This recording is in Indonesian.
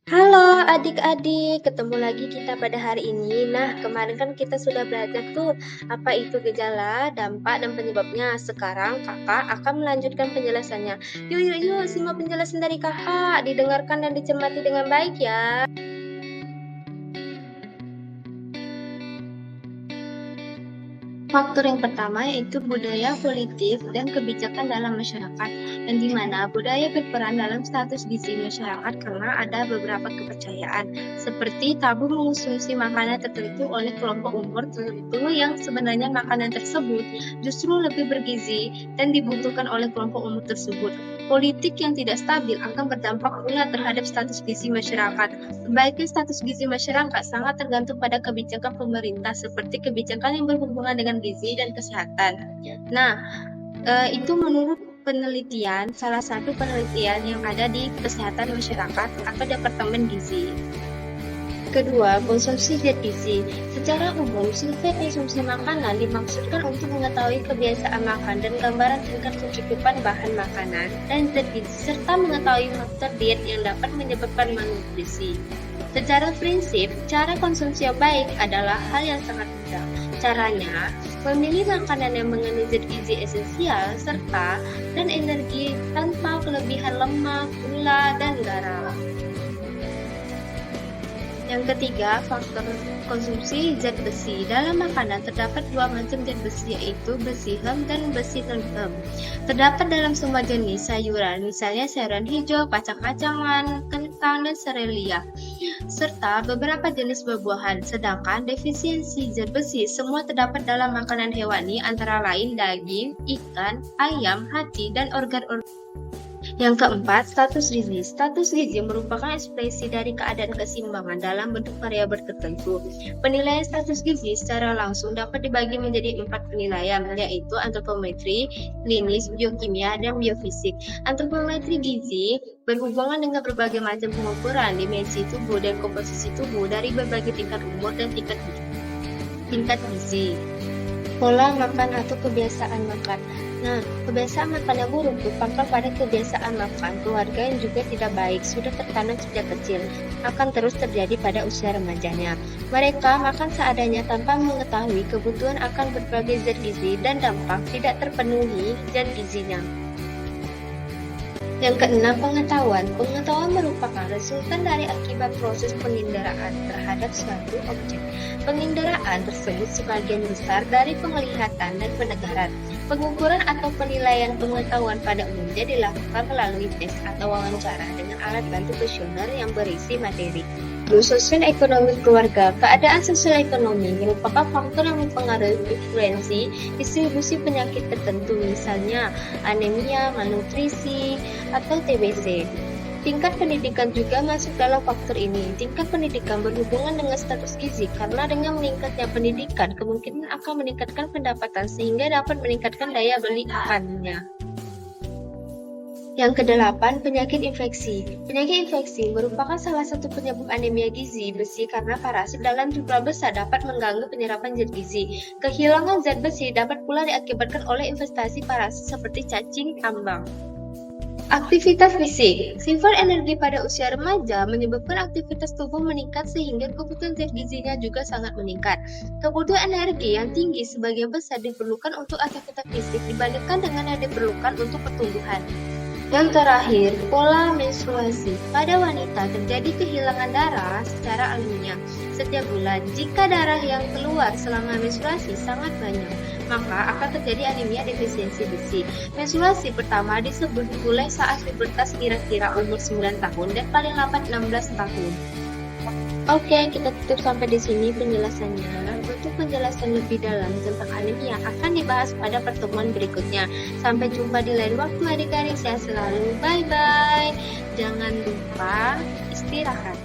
Halo adik-adik, ketemu lagi kita pada hari ini. Nah, kemarin kan kita sudah belajar tuh apa itu gejala, dampak, dan penyebabnya. Sekarang kakak akan melanjutkan penjelasannya. Yuk, yuk, yuk, simak penjelasan dari kakak. Didengarkan dan dicermati dengan baik ya. Faktor yang pertama yaitu budaya, politik, dan kebijakan dalam masyarakat, dan di mana budaya berperan dalam status gizi masyarakat karena ada beberapa kepercayaan, seperti tabu mengonsumsi makanan tertentu oleh kelompok umur tertentu yang sebenarnya makanan tersebut justru lebih bergizi dan dibutuhkan oleh kelompok umur tersebut. Politik yang tidak stabil akan berdampak pula terhadap status gizi masyarakat. Sebaiknya status gizi masyarakat sangat tergantung pada kebijakan pemerintah seperti kebijakan yang berhubungan dengan gizi dan kesehatan. Nah, itu menurut penelitian, salah satu penelitian yang ada di Kesehatan Masyarakat atau Departemen Gizi. Kedua, konsumsi zat gizi. Secara umum, survei konsumsi makanan dimaksudkan untuk mengetahui kebiasaan makan dan gambaran tingkat kecukupan bahan makanan dan zat gizi, serta mengetahui faktor diet yang dapat menyebabkan malnutrisi. Secara prinsip, cara konsumsi yang baik adalah hal yang sangat mudah. Caranya, memilih makanan yang mengandung zat gizi esensial serta dan energi tanpa kelebihan lemak, gula, dan garam. Yang ketiga, faktor konsumsi zat besi. Dalam makanan terdapat dua macam zat besi, yaitu besi hem dan besi lem. Terdapat dalam semua jenis sayuran, misalnya sayuran hijau, kacang-kacangan, kentang, dan serelia, serta beberapa jenis buah-buahan. Sedangkan defisiensi zat besi semua terdapat dalam makanan hewani, antara lain daging, ikan, ayam, hati, dan organ-organ. Yang keempat, status gizi. Status gizi merupakan ekspresi dari keadaan keseimbangan dalam bentuk variabel tertentu. Penilaian status gizi secara langsung dapat dibagi menjadi 4 penilaian, yaitu antropometri, klinis, biokimia, dan biofisik. Antropometri gizi berhubungan dengan berbagai macam pengukuran dimensi tubuh dan komposisi tubuh dari berbagai tingkat umur dan tingkat gizi. Pola makan atau kebiasaan makan. Nah, kebiasaan makan yang buruk berpangkal pada kebiasaan makan keluarga yang juga tidak baik, sudah tertanam sejak kecil, akan terus terjadi pada usia remajanya. Mereka makan seadanya tanpa mengetahui kebutuhan akan berbagai zat gizi dan dampak tidak terpenuhi zat gizinya. Yang keenam, pengetahuan. Pengetahuan merupakan resultan dari akibat proses penginderaan terhadap suatu objek. Penginderaan tersebut sebagian besar dari penglihatan dan pendengaran. Pengukuran atau penilaian pengetahuan pada umumnya dilakukan melalui tes atau wawancara dengan alat bantu kuesioner yang berisi materi. Sosial ekonomi keluarga. Keadaan sosial ekonomi merupakan faktor yang mempengaruhi frekuensi distribusi penyakit tertentu, misalnya anemia, malnutrisi, atau TBC. Tingkat pendidikan juga masuk dalam faktor ini. Tingkat pendidikan berhubungan dengan status gizi karena dengan meningkatnya pendidikan kemungkinan akan meningkatkan pendapatan sehingga dapat meningkatkan daya beli makannya. Yang kedelapan, penyakit infeksi. Penyakit infeksi merupakan salah satu penyebab anemia gizi besi karena parasit dalam jumlah besar dapat mengganggu penyerapan zat gizi. Kehilangan zat besi dapat pula diakibatkan oleh investasi parasit seperti cacing tambang. Aktivitas fisik. Sifat energi pada usia remaja menyebabkan aktivitas tubuh meningkat sehingga kebutuhan zat gizinya juga sangat meningkat. Kebutuhan energi yang tinggi sebagian besar diperlukan untuk aktivitas fisik dibandingkan dengan yang diperlukan untuk pertumbuhan. Yang terakhir, pola menstruasi. Pada wanita terjadi kehilangan darah secara alamiah setiap bulan. Jika darah yang keluar selama menstruasi sangat banyak, maka akan terjadi anemia defisiensi besi. Menstruasi pertama disebut mulai saat pubertas kira-kira umur 9 tahun dan paling lambat 16 tahun. Oke, kita tutup sampai di sini penjelasannya. Untuk penjelasan lebih dalam tentang anemia akan dibahas pada pertemuan berikutnya. Sampai jumpa di lain waktu adik-adik, sehat selalu. Bye-bye. Jangan lupa istirahat.